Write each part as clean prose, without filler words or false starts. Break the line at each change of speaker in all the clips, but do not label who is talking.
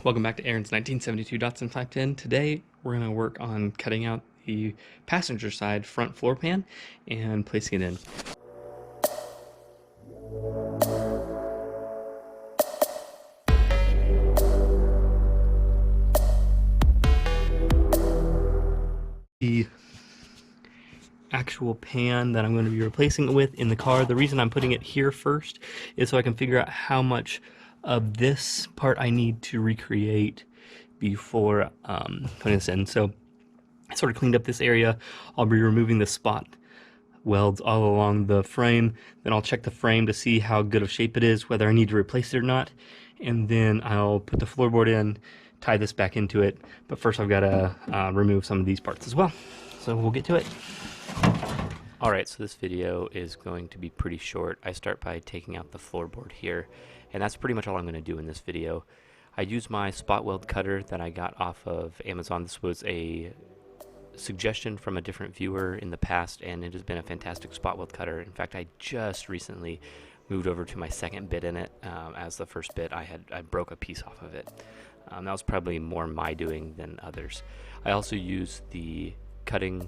Welcome back to Aaron's 1972 Datsun 510. Today we're going to work on cutting out the passenger side front floor pan and placing it in. The actual pan that I'm going to be replacing it with in the car, the reason I'm putting it here first is so I can figure out how much of this part I need to recreate before putting this in. So I sort of cleaned up this area. I'll be removing the spot welds all along the frame. Then I'll check the frame to see how good of shape it is, whether I need to replace it or not. And then I'll put the floorboard in, tie this back into it. But first I've got to remove some of these parts as well. So we'll get to it.
Alright, so this video is going to be pretty short. I start by taking out the floorboard here, and that's pretty much all I'm going to do in this video. I use my spot weld cutter that I got off of Amazon. This was a suggestion from a different viewer in the past, and it has been a fantastic spot weld cutter. In fact, I just recently moved over to my second bit in it. As the first bit, I broke a piece off of it. That was probably more my doing than others. I also use the cutting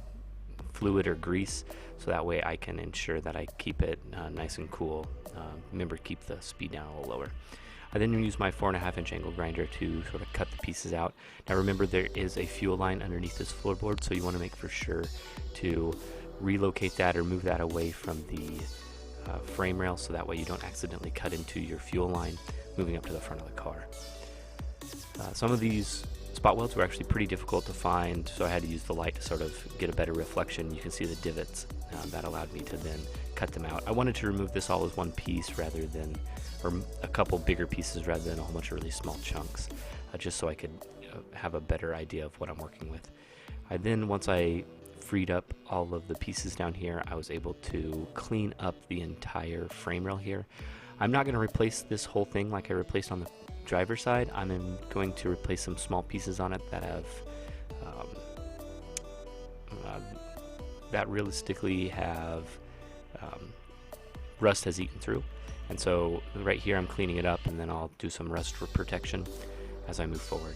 fluid or grease, so that way I can ensure that I keep it nice and cool. Remember, keep the speed down a little lower. I then use my 4.5-inch angle grinder to sort of cut the pieces out. Now remember, there is a fuel line underneath this floorboard, so you want to make for sure to relocate that or move that away from the frame rail, so that way you don't accidentally cut into your fuel line moving up to the front of the car. Some of these spot welds were actually pretty difficult to find, so I had to use the light to sort of get a better reflection. You can see the divots. That allowed me to then cut them out. I wanted to remove this all as one piece rather than, or a couple bigger pieces rather than a whole bunch of really small chunks, just so I could have a better idea of what I'm working with. Once I freed up all of the pieces down here, I was able to clean up the entire frame rail here. I'm not going to replace this whole thing like I replaced on the driver's side. I'm going to replace some small pieces on it that have that realistically have rust has eaten through, and so right here I'm cleaning it up, and then I'll do some rust protection as I move forward.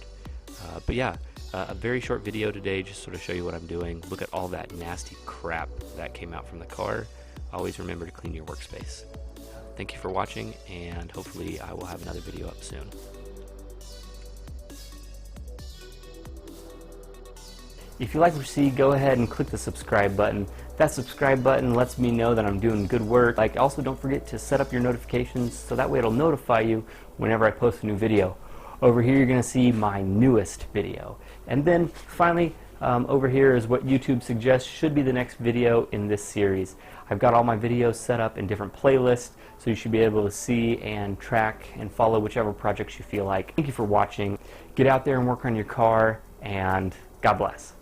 But yeah, a very short video today, just sort of show you what I'm doing. Look at all that nasty crap that came out from the car. Always remember to clean your workspace. Thank you for watching, and hopefully I will have another video up soon.
If you like what you see, go ahead and click the subscribe button. That subscribe button lets me know that I'm doing good work. Also, don't forget to set up your notifications so that way it'll notify you whenever I post a new video. Over here you're going to see my newest video. And then finally, over here is what YouTube suggests should be the next video in this series. I've got all my videos set up in different playlists, so you should be able to see and track and follow whichever projects you feel like. Thank you for watching. Get out there and work on your car, and God bless.